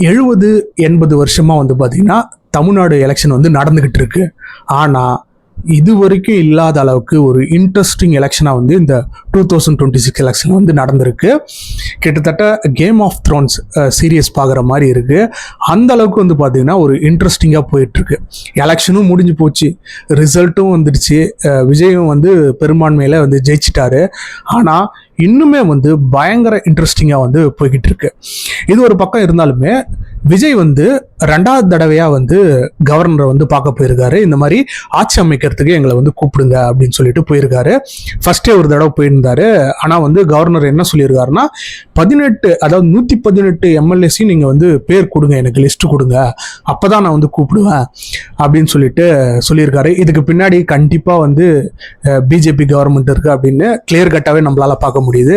70-80 வருஷமா வந்து பார்த்தீங்கன்னா தமிழ்நாடு எலெக்ஷன் வந்து நடந்துகிட்டு இருக்கு. ஆனால் இது வரைக்கும் இல்லாத அளவுக்கு ஒரு இன்ட்ரெஸ்டிங் எலெக்ஷனாக வந்து இந்த 2026 எலெக்ஷன் வந்து நடந்திருக்கு. கிட்டத்தட்ட கேம் ஆஃப் த்ரோன்ஸ் சீரியஸ் பார்க்குற மாதிரி இருக்குது. அந்த அளவுக்கு வந்து பார்த்தீங்கன்னா ஒரு இன்ட்ரெஸ்டிங்காக போயிட்டுருக்கு. எலெக்ஷனும் முடிஞ்சு போச்சு, ரிசல்ட்டும் வந்துடுச்சு, விஜயும் வந்து பெரும்பான்மையில் வந்து ஜெயிச்சிட்டாரு. ஆனால் இன்னுமே வந்து பயங்கர இன்ட்ரெஸ்டிங்காக வந்து போய்கிட்டு இருக்கு. இது ஒரு பக்கம் இருந்தாலுமே விஜய் வந்து 2வது தடவையாக வந்து கவர்னரை வந்து பார்க்க போயிருக்காரு. இந்த மாதிரி ஆட்சி அமைக்கிறதுக்கு எங்களை வந்து கூப்பிடுங்க அப்படின்னு சொல்லிட்டு போயிருக்காரு. ஃபர்ஸ்டே ஒரு தடவை போயிருந்தாரு. ஆனால் வந்து கவர்னர் என்ன சொல்லியிருக்காருன்னா 118 எம்எல்ஏஸையும் நீங்கள் வந்து பேர் கொடுங்க, எனக்கு லிஸ்ட் கொடுங்க, அப்போ தான் நான் வந்து கூப்பிடுவேன் அப்படின்னு சொல்லியிருக்காரு. இதுக்கு பின்னாடி கண்டிப்பாக வந்து பிஜேபி கவர்மெண்ட் இருக்குது அப்படின்னு கிளியர் கட்டாகவே நம்மளால் பார்க்க முடியுது.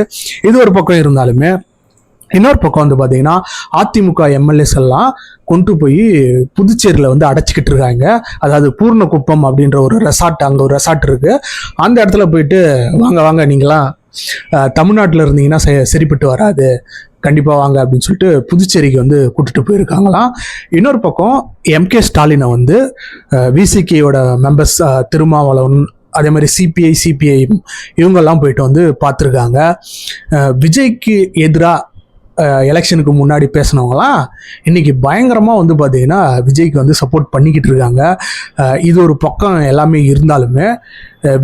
இது ஒரு பக்கம் இருந்தாலுமே இன்னொரு பக்கம் வந்து பார்த்தீங்கன்னா அதிமுக எம்எல்ஏஸ் எல்லாம் கொண்டு போய் புதுச்சேரியில் வந்து அடைச்சிக்கிட்டு இருக்காங்க. அதாவது பூர்ணகுப்பம் அப்படின்ற ஒரு ரெசார்ட், அங்கே ஒரு ரெசார்ட் இருக்குது. அந்த இடத்துல போயிட்டு வாங்க நீங்களாம் தமிழ்நாட்டில் இருந்தீங்கன்னா சரிப்பட்டு வராது, கண்டிப்பாக வாங்க அப்படின்னு சொல்லிட்டு புதுச்சேரிக்கு வந்து கூட்டிட்டு போயிருக்காங்களாம். இன்னொரு பக்கம் எம்கே ஸ்டாலினை வந்து விசிகேயோட மெம்பர்ஸ் திருமாவளவன், அதே மாதிரி சிபிஐ இவங்கெல்லாம் போயிட்டு வந்து பார்த்துருக்காங்க. விஜய்க்கு எதிராக எலெக்ஷனுக்கு முன்னாடி பேசினவங்களாம் இன்னைக்கு பயங்கரமாக வந்து பார்த்தீங்கன்னா விஜய்க்கு வந்து சப்போர்ட் பண்ணிக்கிட்டு இருக்காங்க. இது ஒரு பக்கம் எல்லாமே இருந்தாலுமே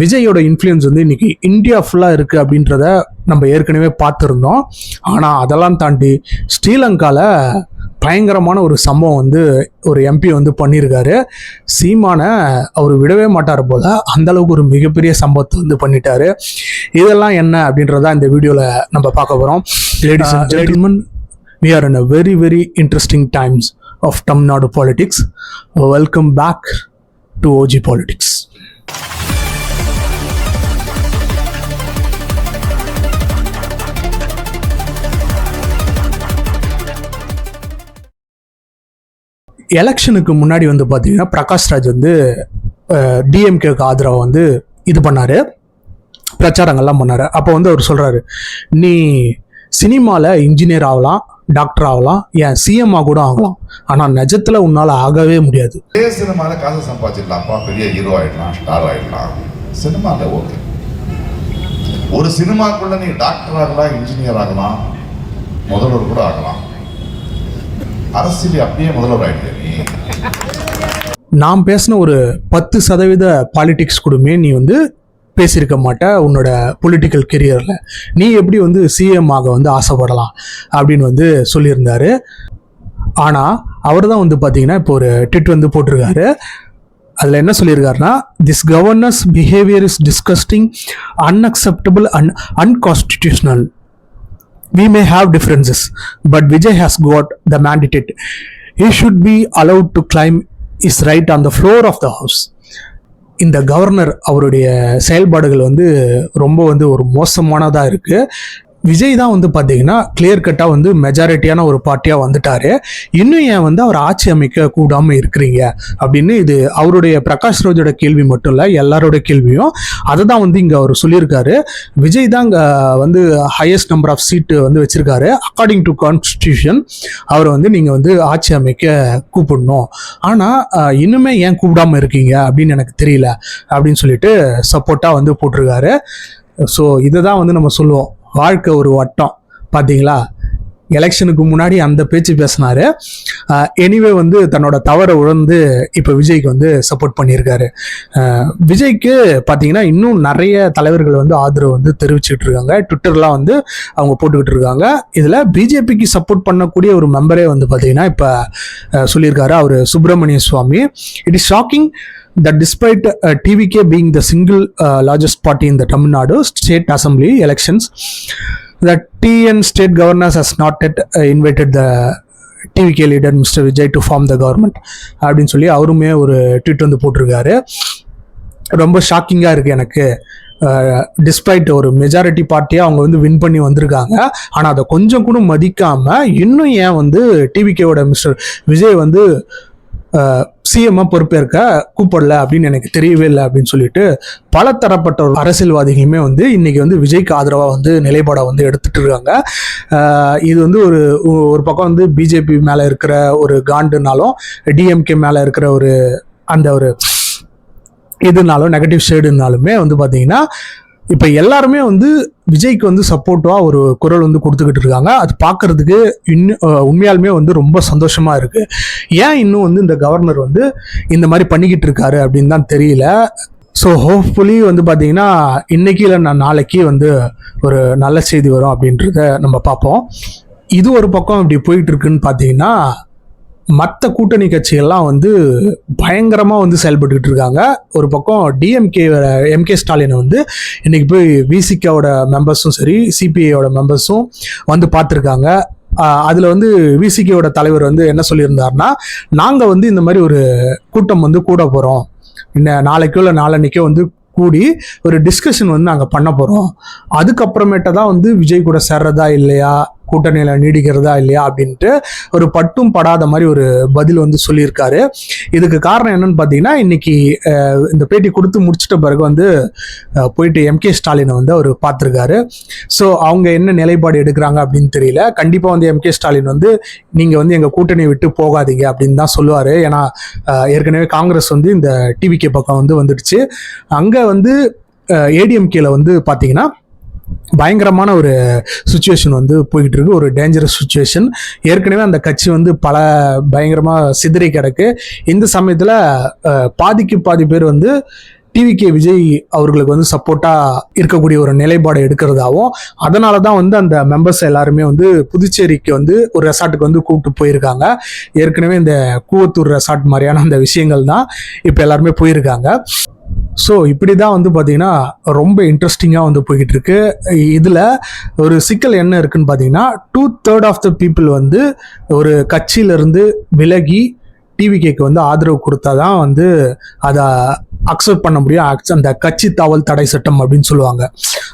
விஜயோட இன்ஃப்ளூயன்ஸ் வந்து இன்னைக்கு இந்தியா ஃபுல்லாக இருக்குது அப்படின்றத நம்ம ஏற்கனவே பார்த்துருந்தோம். ஆனால் அதெல்லாம் தாண்டி ஸ்ரீலங்காவில் பயங்கரமான ஒரு சம்பவம் வந்து ஒரு எம்பி வந்து பண்ணியிருக்காரு. சீமானை அவர் விடவே மாட்டார் போல, அந்த அளவுக்கு ஒரு மிகப்பெரிய சம்பவத்தை வந்து பண்ணிட்டாரு. இதெல்லாம் என்ன அப்படின்றத இந்த வீடியோவில் நம்ம பார்க்க போகிறோம். Ladies and gentlemen, we are in a very, very interesting times of Tamil Nadu politics. Welcome back to OG Politics. எலெக்ஷனுக்கு முன்னாடி வந்து பார்த்தீங்கன்னா பிரகாஷ் ராஜ் வந்து டிஎம்கேக்கு ஆதரவை வந்து இது பண்ணார், பிரச்சாரங்கள்லாம் பண்ணார். அப்போ வந்து அவர் சொல்கிறாரு, நீ சினிமாவில் இன்ஜினியர் ஆகலாம், டாக்டர் ஆகலாம், ஏன் சிஎம்ஆ கூட ஆகலாம், ஆனால் நிஜத்தில் உன்னால் ஆகவே முடியாது. சினிமாவில் காசு சம்பாதிச்சிடலாம்ப்பா, பெரிய ஹீரோ ஆகிடலாம், ஸ்டார் ஆகிடலாம். சினிமாவில் ஓகே, ஒரு சினிமாக்குள்ள நீ டாக்டர் ஆகலாம், இன்ஜினியர் ஆகலாம், முதல்வர் கூட ஆகலாம். அரசியல் அப்படியே முதல்வர் ஆகிடுது. நீ நான் பேசின ஒரு 10% பாலிடிக்ஸ் கூடமே நீ வந்து பேசியிருக்க மாட்டேன் உன்னோட பொலிட்டிக்கல் கெரியரில். நீ எப்படி வந்து சிஎம் ஆக வந்து ஆசைப்படலாம் அப்படின்னு வந்து சொல்லியிருந்தாரு. ஆனால் அவர் தான் வந்து பார்த்தீங்கன்னா இப்போ ஒரு ட்வீட் வந்து போட்டிருக்காரு. அதில் என்ன சொல்லியிருக்காருன்னா, this governors behaviour is disgusting, unacceptable and unconstitutional. We may have differences, but Vijay has got the mandate. He should be allowed to claim his right on the floor of the house. இந்த governor அவருடைய செயல்பாடுகள் வந்து ரொம்ப வந்து ஒரு மோசமானதாக இருக்குது. விஜய் தான் வந்து பார்த்தீங்கன்னா கிளியர் கட்டாக வந்து மெஜாரிட்டியான ஒரு பார்ட்டியாக வந்துட்டாரு. இன்னும் ஏன் வந்து அவர் ஆட்சி அமைக்க கூடாமல் இருக்கிறீங்க அப்படின்னு இது அவருடைய பிரகாஷ் ராஜோட கேள்வி மட்டும் இல்லை, எல்லாரோட கேள்வியும். அதை தான் வந்து இங்கே அவர் சொல்லியிருக்காரு. விஜய் தான் இங்கே வந்து ஹையஸ்ட் நம்பர் ஆஃப் சீட்டு வந்து வச்சிருக்காரு. அக்கார்டிங் டு கான்ஸ்டிடியூஷன் அவரை வந்து நீங்கள் வந்து ஆட்சி அமைக்க கூப்பிடணும். ஆனால் இன்னுமே ஏன் கூப்பிடாமல் இருக்கீங்க அப்படின்னு எனக்கு தெரியல அப்படின்னு சொல்லிட்டு சப்போர்ட்டாக வந்து போட்டிருக்காரு. ஸோ இதை தான் வந்து நம்ம சொல்லுவோம், வாழ்க்கை ஒரு வட்டம். பார்த்தீங்களா, எலெக்ஷனுக்கு முன்னாடி அந்த பேச்சு பேசினாரு. எனிவே வந்து தன்னோட தவறை உணர்ந்து இப்போ விஜய்க்கு வந்து சப்போர்ட் பண்ணியிருக்காரு. விஜய்க்கு பார்த்தீங்கன்னா இன்னும் நிறைய தலைவர்கள் வந்து ஆதரவு வந்து தெரிவிச்சுட்டு இருக்காங்க. ட்விட்டர்லாம் வந்து அவங்க போட்டுக்கிட்டு இருக்காங்க. இதில் பிஜேபிக்கு சப்போர்ட் பண்ணக்கூடிய ஒரு மெம்பரே வந்து பார்த்தீங்கன்னா இப்போ சொல்லியிருக்காரு, அவர் Subramanian Swamy. It is shocking that despite TVK being the single largest party in the Tamil Nadu state assembly elections, the TN state governors has not yet invited the TVK leader Mr. Vijay to form the government அப்படின்னு சொல்லி அவருமே ஒரு tweet வந்து போட்டிருக்காரு. ரொம்ப ஷாக்கிங்காக இருக்குது எனக்கு. டிஸ்பைட் ஒரு மெஜாரிட்டி பார்ட்டியாக அவங்க வந்து வின் பண்ணி வந்திருக்காங்க, ஆனால் அதை கொஞ்சம் கூட மதிக்காமல் இன்னும் ஏன் வந்து டிவிகேவோட மிஸ்டர் விஜய் வந்து சிஎம்மா பொறுப்பேற்க கூப்பிடல அப்படின்னு எனக்கு தெரியவே இல்லை அப்படின்னு சொல்லிட்டு பல தரப்பட்ட ஒரு அரசியல்வாதிகளுமே வந்து இன்னைக்கு வந்து விஜய்க்கு ஆதரவாக வந்து நிலைப்பாடை வந்து எடுத்துட்டு இருக்காங்க. இது வந்து ஒரு பக்கம் வந்து பிஜேபி மேலே இருக்கிற ஒரு காண்டுனாலும் டிஎம்கே மேலே இருக்கிற ஒரு அந்த ஒரு இதுனாலும் நெகட்டிவ் ஷேடுனாலுமே வந்து பார்த்தீங்கன்னா இப்போ எல்லாருமே வந்து விஜய்க்கு வந்து சப்போர்ட்டிவாக ஒரு குரல் வந்து கொடுத்துக்கிட்டு இருக்காங்க. அது பார்க்கறதுக்கு இன்னும் உண்மையாலுமே வந்து ரொம்ப சந்தோஷமா இருக்கு. ஏன் இன்னும் வந்து இந்த கவர்னர் வந்து இந்த மாதிரி பண்ணிக்கிட்டு இருக்காரு அப்படின்னு தான் தெரியல. ஸோ ஹோப்ஃபுல்லி வந்து பார்த்தீங்கன்னா இன்னைக்கு இல்லை நாளைக்கு வந்து ஒரு நல்ல செய்தி வரும் அப்படின்றத நம்ம பார்ப்போம். இது ஒரு பக்கம் இப்படி போயிட்டு இருக்குன்னு பார்த்தீங்கன்னா மற்ற கூட்டணி கட்சிகள்லாம் வந்து பயங்கரமாக வந்து செயல்பட்டுக்கிட்டு இருக்காங்க. ஒரு பக்கம் எம்கே ஸ்டாலினை வந்து இன்னைக்கு போய் விசிகாவோட மெம்பர்ஸும் சரி சிபிஐயோட மெம்பர்ஸும் வந்து பார்த்துருக்காங்க. அதில் வந்து விசிகேயோட தலைவர் வந்து என்ன சொல்லியிருந்தாருன்னா, நாங்கள் வந்து இந்த மாதிரி ஒரு கூட்டம் வந்து கூட போகிறோம், நாளைக்கோ இல்லை நாளன்னைக்கோ வந்து கூடி ஒரு டிஸ்கஷன் வந்து நாங்கள் பண்ண போகிறோம், அதுக்கப்புறமேட்ட தான் வந்து விஜய் கூட சேர்றதா இல்லையா கூட்டணியில் நீடிக்கிறதா இல்லையா அப்படின்ட்டு ஒரு பட்டும் படாத மாதிரி ஒரு பதில் வந்து சொல்லியிருக்காரு. இதுக்கு காரணம் என்னன்னு பார்த்தீங்கன்னா இன்னைக்கு இந்த பேட்டி கொடுத்து முடிச்சிட்ட பிறகு வந்து போயிட்டு எம்கே ஸ்டாலினை வந்து அவர் பார்த்துருக்காரு. ஸோ அவங்க என்ன நிலைப்பாடு எடுக்கிறாங்க அப்படின்னு தெரியல. கண்டிப்பாக வந்து எம்கே ஸ்டாலின் வந்து நீங்கள் வந்து எங்கள் கூட்டணியை விட்டு போகாதீங்க அப்படின்னு தான் சொல்லுவார். ஏன்னா ஏற்கனவே காங்கிரஸ் வந்து இந்த டிவிகே பக்கம் வந்து வந்துடுச்சு. அங்கே வந்து ஏடிஎம்கேல வந்து பார்த்தீங்கன்னா பயங்கரமான ஒரு சுச்சுவேஷன் வந்து போய்கிட்டு இருக்கு, ஒரு டேஞ்சரஸ் சுச்சுவேஷன். ஏற்கனவே அந்த கட்சி வந்து பல பயங்கரமாக சிதறி கிடக்கு. இந்த சமயத்தில் பாதிக்கு பாதி பேர் வந்து டிவிகே விஜய் அவர்களுக்கு வந்து சப்போர்ட்டாக இருக்கக்கூடிய ஒரு நிலைப்பாடை எடுக்கிறதாவும், அதனால தான் வந்து அந்த மெம்பர்ஸ் எல்லாருமே வந்து புதுச்சேரிக்கு வந்து ஒரு ரெசார்ட்டுக்கு வந்து கூப்பிட்டு போயிருக்காங்க. ஏற்கனவே இந்த கூவத்தூர் ரெசார்ட் மாதிரியான அந்த விஷயங்கள் தான் இப்போ எல்லாருமே போயிருக்காங்க. ஸோ இப்படி தான் வந்து பார்த்தீங்கன்னா ரொம்ப இன்ட்ரெஸ்டிங்காக வந்து போய்கிட்டு இருக்கு. இதில் ஒரு சிக்கல் என்ன இருக்குன்னு பார்த்தீங்கன்னா 2/3 ஆஃப் த பீப்புள் வந்து ஒரு கட்சியிலேருந்து விலகி டிவிகேக்கு வந்து ஆதரவு கொடுத்தா தான் வந்து அதை அக்செப்ட் பண்ண முடியும். அந்த கட்சி தாவல் தடை சட்டம் அப்படின்னு சொல்லுவாங்க.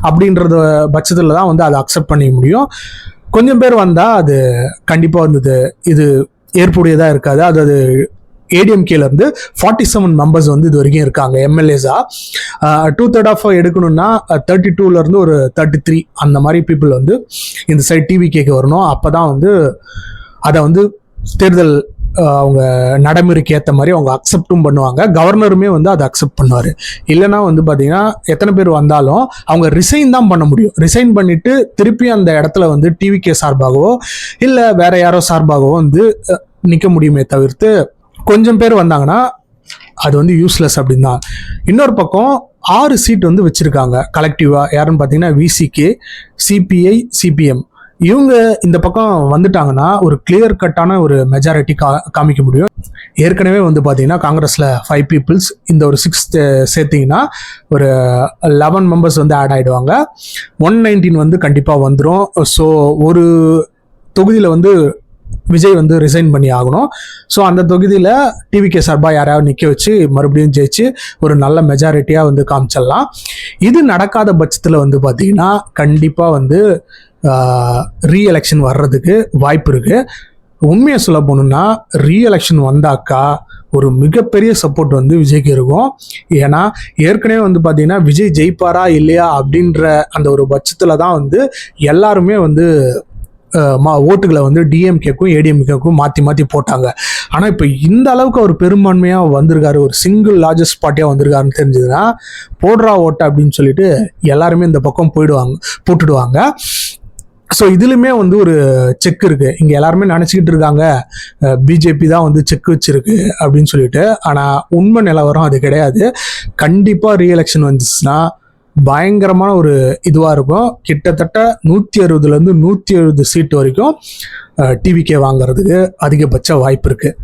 அப்படின்றது பட்சத்தில் தான் வந்து அதை அக்செப்ட் பண்ணிக்க முடியும். கொஞ்சம் பேர் வந்தால் அது கண்டிப்பாக வந்து இது ஏற்புடையதாக இருக்காது. அது ஏடிஎம்கேல இருந்து 47 மெம்பர்ஸ் வந்து இது வரைக்கும் இருக்காங்க எம்எல்ஏஸா. 2/3 ஆஃப் எடுக்கணும்னா 32ல இருந்து ஒரு 33 அந்த மாதிரி பீப்புள் வந்து இந்த சைட் டிவிகேக்கு வரணும். அப்போதான் வந்து அதை வந்து தேர்தல் அவங்க நடைமுறைக்கு ஏற்ற மாதிரி அவங்க அக்செப்டும் பண்ணுவாங்க. கவர்னருமே வந்து அதை அக்செப்ட் பண்ணுவார். இல்லைனா வந்து பார்த்தீங்கன்னா எத்தனை பேர் வந்தாலும் அவங்க ரிசைன் தான் பண்ண முடியும். ரிசைன் பண்ணிட்டு திருப்பி அந்த இடத்துல வந்து டிவிகே சார்பாகவோ இல்லை வேற யாரோ சார்பாகவோ வந்து நிற்க முடியுமே தவிர்த்து கொஞ்சம் பேர் வந்தாங்கன்னா அது வந்து யூஸ்லெஸ் அப்படின்னு தான். இன்னொரு பக்கம் 6 சீட் வந்து வச்சுருக்காங்க கலெக்டிவாக. யாருன்னு பார்த்தீங்கன்னா விசிகே, சிபிஐ, சிபிஎம். இவங்க இந்த பக்கம் வந்துட்டாங்கன்னா ஒரு கிளியர் கட்டான ஒரு மெஜாரிட்டி காமிக்க முடியும். ஏற்கனவே வந்து பார்த்தீங்கன்னா காங்கிரஸில் 5 பீப்புள்ஸ், இந்த ஒரு 6 சேர்த்திங்கன்னா ஒரு 11 மெம்பர்ஸ் வந்து ஆட் ஆகிடுவாங்க. 119 வந்து கண்டிப்பாக வந்துடும். ஸோ ஒரு தொகுதியில் வந்து விஜய் வந்து ரிசைன் பண்ணி ஆகணும். ஸோ அந்த தொகுதியில் டிவிகே சார்பாக யாராவது நிற்க வச்சு மறுபடியும் ஜெயிச்சு ஒரு நல்ல மெஜாரிட்டியாக வந்து காமிச்சிடலாம். இது நடக்காத பட்சத்தில் வந்து பார்த்தீங்கன்னா கண்டிப்பாக வந்து ரீஎலெக்ஷன் வர்றதுக்கு வாய்ப்பு இருக்குது. உண்மையை சொல்ல போகணுன்னா ரீஎலெக்ஷன் வந்தாக்கா ஒரு மிகப்பெரிய சப்போர்ட் வந்து விஜய்க்கு இருக்கும். ஏன்னா ஏற்கனவே வந்து பார்த்தீங்கன்னா விஜய் ஜெயிப்பாரா இல்லையா அப்படின்ற அந்த ஒரு பட்சத்தில் தான் வந்து எல்லாருமே வந்து ஓட்டுகளை வந்து டிஎம்கேக்கும் ஏடிஎம்கேக்கும் மாற்றி போட்டாங்க. ஆனால் இப்போ இந்த அளவுக்கு அவர் பெரும்பான்மையாக வந்திருக்காரு, ஒரு சிங்கிள் லார்ஜஸ்ட் பார்ட்டியாக வந்திருக்காருன்னு தெரிஞ்சதுன்னா போடுறா ஓட்டு அப்படின்னு சொல்லிட்டு எல்லாருமே இந்த பக்கம் போட்டுடுவாங்க. ஸோ இதுலையுமே வந்து ஒரு செக் இருக்குது. இங்கே எல்லாருமே நினச்சிக்கிட்டு இருக்காங்க பிஜேபி தான் வந்து செக் வச்சுருக்கு அப்படின்னு சொல்லிட்டு. ஆனால் உண்மை நிலவரம் அது கிடையாது. கண்டிப்பாக ரீஎலெக்ஷன் வந்துச்சுன்னா பயங்கரமான ஒரு இதுவாக இருக்கும். கிட்டத்தட்ட 160லேருந்து 170 சீட்டு வரைக்கும் டிவிகே வாங்கிறதுக்கு அதிகபட்ச வாய்ப்பு இருக்குது.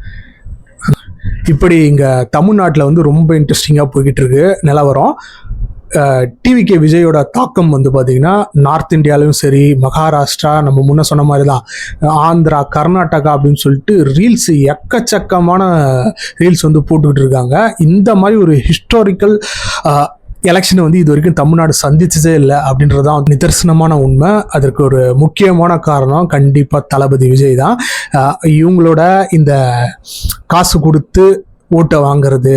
இப்படி இங்கே தமிழ்நாட்டில் வந்து ரொம்ப இன்ட்ரெஸ்டிங்காக போய்கிட்டு இருக்கு நிலவரம். டிவிகே விஜயோட தாக்கம் வந்து பார்த்திங்கன்னா நார்த் இந்தியாலையும் சரி, மகாராஷ்டிரா, நம்ம முன்ன சொன்ன மாதிரி தான் ஆந்திரா, கர்நாடகா அப்படின்னு சொல்லிட்டு ரீல்ஸ் எக்கச்சக்கமான ரீல்ஸ் வந்து போட்டுக்கிட்டு இருக்காங்க. இந்த மாதிரி ஒரு ஹிஸ்டாரிக்கல் எலெக்ஷனை வந்து இது வரைக்கும் தமிழ்நாடு சந்திச்சதே இல்லை அப்படின்றதான் நிதர்சனமான உண்மை. அதற்கு ஒரு முக்கியமான காரணம் கண்டிப்பாக தளபதி விஜய் தான். இவங்களோட இந்த காசு கொடுத்து ஓட்டை வாங்கிறது,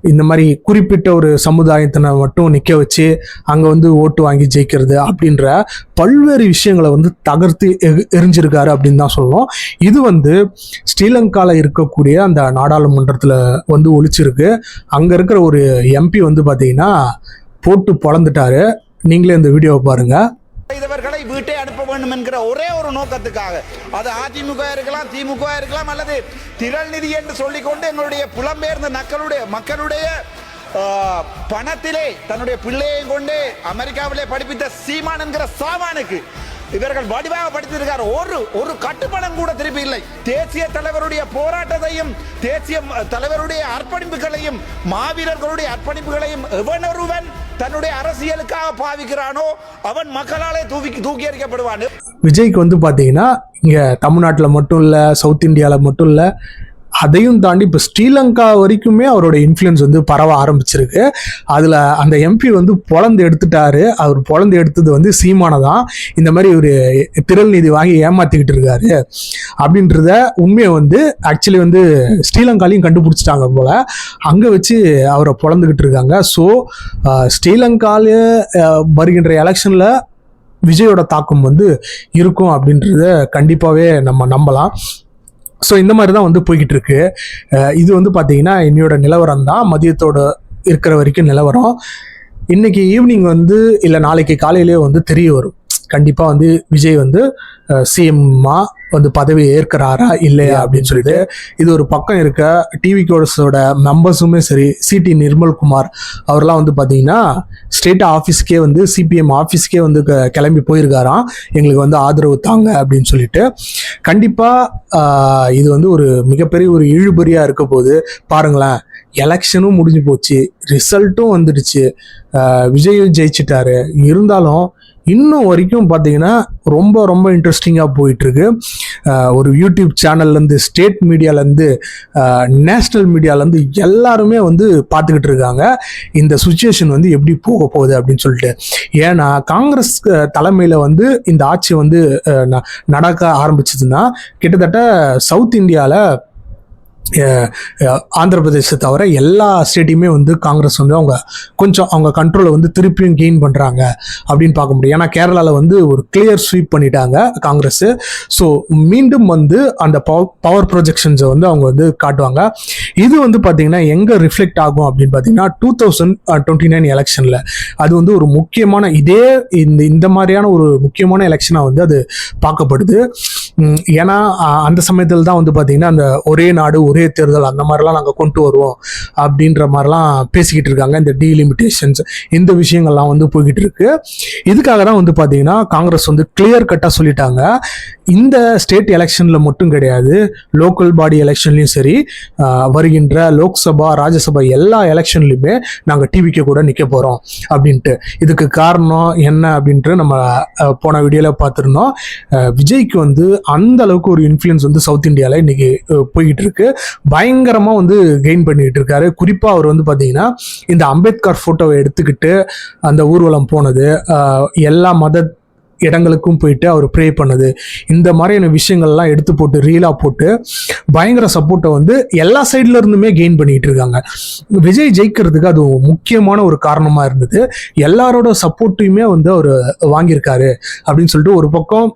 இந்த மாதிரி குறிப்பிட்ட ஒரு சமுதாயத்தினை மட்டும் நிற்க வச்சு அங்கே வந்து ஓட்டு வாங்கி ஜெயிக்கிறது அப்படின்ற பல்வேறு விஷயங்களை வந்து தகர்த்து எரிஞ்சிருக்காரு அப்படின்னு தான் சொல்லணும். இது வந்து ஸ்ரீலங்காவில் இருக்கக்கூடிய அந்த நாடாளுமன்றத்தில் வந்து ஒழிச்சிருக்கு. அங்கே இருக்கிற ஒரு எம்பி வந்து பார்த்தீங்கன்னா போட்டு பொழந்துட்டாரு. நீங்களே இந்த வீடியோவை பாருங்கள். இவர்களை வீட்டை அனுப்ப வேண்டும் என்கிற ஒரே ஒரு நோக்கத்துக்காக, அது அதிமுக இருக்கலாம், திமுக இருக்கலாம், அல்லது திரள் நிதி என்று சொல்லிக்கொண்டு எங்களுடைய புலம்பெயர்ந்த மக்களுடைய பணத்திலே தன்னுடைய பிள்ளையை கொண்டு அமெரிக்காவிலே படிப்பித்த சீமான் என்கிற சாமானுக்கு இவர்கள் வடிவாக படித்திருக்கார். ஒரு கட்டுப்பணம் கூட திருப்பி இல்லை. தேசிய தலைவருடைய போராட்டத்தையும் தேசிய தலைவருடைய அர்ப்பணிப்புகளையும் மாவீரர்களுடைய அர்ப்பணிப்புகளையும் எவனொருவன் தன்னுடைய அரசியலுக்காக பாவிக்கிறானோ அவன் மக்களாலே தூக்கி எறியப்படுவான். விஜய்க்கு வந்து பார்த்தீங்கன்னா இங்கே தமிழ்நாட்டில் மட்டும் இல்லை, சவுத் இந்தியாவில் மட்டும் இல்லை, அதையும் தாண்டி இப்போ ஸ்ரீலங்கா வரைக்குமே அவரோட இன்ஃப்ளூயன்ஸ் வந்து பரவ ஆரம்பிச்சிருக்கு. அதில் அந்த எம்பி வந்து பொழந்து எடுத்துட்டாரு. அவர் பொழந்து எடுத்தது வந்து சீமானை தான். இந்த மாதிரி ஒரு திரள் நீதி வாங்கி ஏமாத்திக்கிட்டு இருக்காரு அப்படின்றத உண்மையை வந்து ஆக்சுவலி வந்து ஸ்ரீலங்காலையும் கண்டுபிடிச்சிட்டாங்க போல. அங்கே வச்சு அவரை பொழந்துக்கிட்டு இருக்காங்க. ஸோ ஸ்ரீலங்கால வருகின்ற எலெக்ஷனில் விஜயோட தாக்கம் வந்து இருக்கும் அப்படின்றத கண்டிப்பாகவே நம்ம நம்பலாம். ஸோ இந்த மாதிரி தான் வந்து போய்கிட்டு இருக்கு. இது வந்து பார்த்தீங்கன்னா என்னோட நிலவரம் தான், மதியத்தோடு இருக்கிற வரைக்கும் நிலவரம். இன்னைக்கு ஈவினிங் வந்து இல்லை நாளைக்கு காலையிலேயே வந்து தெரிய வரும் கண்டிப்பாக வந்து விஜய் வந்து சிஎம்மா வந்து பதவி ஏற்கிறாரா இல்லையா அப்படின்னு சொல்லிட்டு. இது ஒரு பக்கம் இருக்க. டிவி கோர்ஸோட மெம்பர்ஸுமே சரி, சிடி நிர்மல்குமார் அவர்லாம் வந்து பார்த்தீங்கன்னா ஸ்டேட்டாக ஆஃபீஸ்க்கே வந்து சிபிஎம் ஆஃபீஸ்க்கே வந்து கிளம்பி போயிருக்காராம், எங்களுக்கு வந்து ஆதரவு தாங்க அப்படின்னு சொல்லிட்டு. கண்டிப்பாக இது வந்து ஒரு மிகப்பெரிய ஒரு இழுபறியாக இருக்க போது. பாருங்களேன், எலெக்ஷனும் முடிஞ்சு போச்சு, ரிசல்ட்டும் வந்துடுச்சு, விஜயும் ஜெயிச்சிட்டாரு. இருந்தாலும் இன்னும் வரைக்கும் பார்த்தீங்கன்னா ரொம்ப ரொம்ப இன்ட்ரெஸ்டிங்காக போயிட்டுருக்கு. ஒரு யூடியூப் சேனல்லேருந்து, ஸ்டேட் மீடியாலேருந்து, நேஷ்னல் மீடியாலேருந்து எல்லாருமே வந்து பார்த்துக்கிட்டு இருக்காங்க இந்த சுச்சுவேஷன் வந்து எப்படி போக போகுது அப்படின்னு சொல்லிட்டு. ஏன்னா காங்கிரஸ் தலைமையில் வந்து இந்த ஆட்சி வந்து நடக்க ஆரம்பிச்சதுன்னா கிட்டத்தட்ட சவுத் இந்தியாவில் ஆந்திர பிரதேசத்தை தவிர எல்லா ஸ்டேட்டையுமே வந்து காங்கிரஸ் வந்து அவங்க கண்ட்ரோலை வந்து திருப்பியும் கெயின் பண்ணுறாங்க அப்படின்னு பார்க்க முடியும். ஏன்னா கேரளாவில் வந்து ஒரு கிளியர் ஸ்வீப் பண்ணிட்டாங்க காங்கிரஸ். ஸோ மீண்டும் வந்து அந்த பவர் ப்ரொஜெக்ஷன்ஸை வந்து அவங்க வந்து காட்டுவாங்க. இது வந்து பார்த்தீங்கன்னா எங்கே ரிஃப்ளெக்ட் ஆகும் அப்படின்னு பார்த்தீங்கன்னா 2029 எலெக்ஷனில் அது வந்து ஒரு முக்கியமான இந்த மாதிரியான ஒரு முக்கியமான எலெக்ஷனாக வந்து அது பார்க்கப்படுது. ஏன்னா அந்த சமயத்தில் தான் வந்து பார்த்தீங்கன்னா அந்த ஒரே நாடு ஒரே தேர்தல் அந்த மாதிரிலாம் நாங்கள் கொண்டு வருவோம் அப்படின்ற மாதிரிலாம் பேசிக்கிட்டு இருக்காங்க. இந்த டீலிமிட்டேஷன்ஸ் இந்த விஷயங்கள்லாம் வந்து போய்கிட்டு இருக்கு. இதுக்காக தான் வந்து பார்த்தீங்கன்னா காங்கிரஸ் வந்து கிளியர் கட்டாக சொல்லிட்டாங்க, இந்த ஸ்டேட் எலெக்ஷனில் மட்டும் கிடையாது, லோக்கல் பாடி எலெக்ஷன்லையும் சரி, வருகின்ற லோக்சபா ராஜ்யசபா எல்லா எலெக்ஷன்லையுமே நாங்கள் டிவிக்கு கூட நிற்க போகிறோம் அப்படின்ட்டு. இதுக்கு காரணம் என்ன அப்படின்ட்டு நம்ம போன வீடியோவில் பார்த்துருந்தோம். விஜய்க்கு வந்து அந்த அளவுக்கு ஒரு இன்ஃப்ளூயன்ஸ் வந்து சவுத் இந்தியாவில் இன்னைக்கு போய்கிட்டு இருக்கு. பயங்கரமாக வந்து கெயின் பண்ணிக்கிட்டு இருக்காரு. குறிப்பாக அவர் வந்து பார்த்தீங்கன்னா இந்த அம்பேத்கர் ஃபோட்டோவை எடுத்துக்கிட்டு அந்த ஊர்வலம் போனது, எல்லா மத இடங்களுக்கும் போயிட்டு அவர் ப்ரே பண்ணது, இந்த மாதிரியான விஷயங்கள்லாம் எடுத்து போட்டு ரீலாக போட்டு பயங்கர சப்போர்ட்டை வந்து எல்லா சைட்ல இருந்துமே கெயின் பண்ணிட்டு இருக்காங்க. விஜய் ஜெயிக்கிறதுக்கு அது முக்கியமான ஒரு காரணமாக இருந்தது. எல்லாரோட சப்போர்ட்டையுமே வந்து அவர் வாங்கியிருக்காரு அப்படின்னு சொல்லிட்டு ஒரு பக்கம்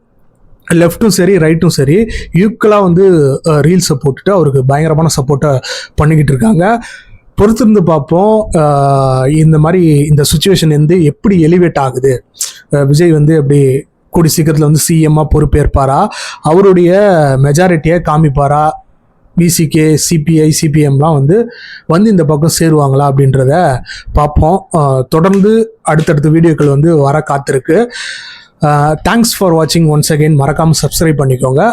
லெஃப்ட்டும் சரி ரைட்டும் சரி ஈக்குவலாக வந்து ரீல்ஸை போட்டுட்டு அவருக்கு பயங்கரமான சப்போர்ட்டை பண்ணிக்கிட்டு இருக்காங்க. பொறுத்திருந்து பார்ப்போம் இந்த மாதிரி இந்த சுச்சுவேஷன் வந்து எப்படி எலிவேட் ஆகுது. விஜய் வந்து எப்படி கூடி சீக்கிரத்தில் வந்து சிஎம்மாக பொறுப்பேற்பாரா, அவருடைய மெஜாரிட்டியை காமிப்பாரா, பிசிகே சிபிஐ சிபிஎம்லாம் வந்து இந்த பக்கம் சேருவாங்களா அப்படின்றத பார்ப்போம். தொடர்ந்து அடுத்தடுத்த வீடியோக்கள் வந்து வர காத்திருக்கு. தேங்க்ஸ் ஃபார் வாட்சிங் ஒன்ஸ் அகெயின். மறக்காமல் சப்ஸ்கிரைப் பண்ணிக்கோங்க.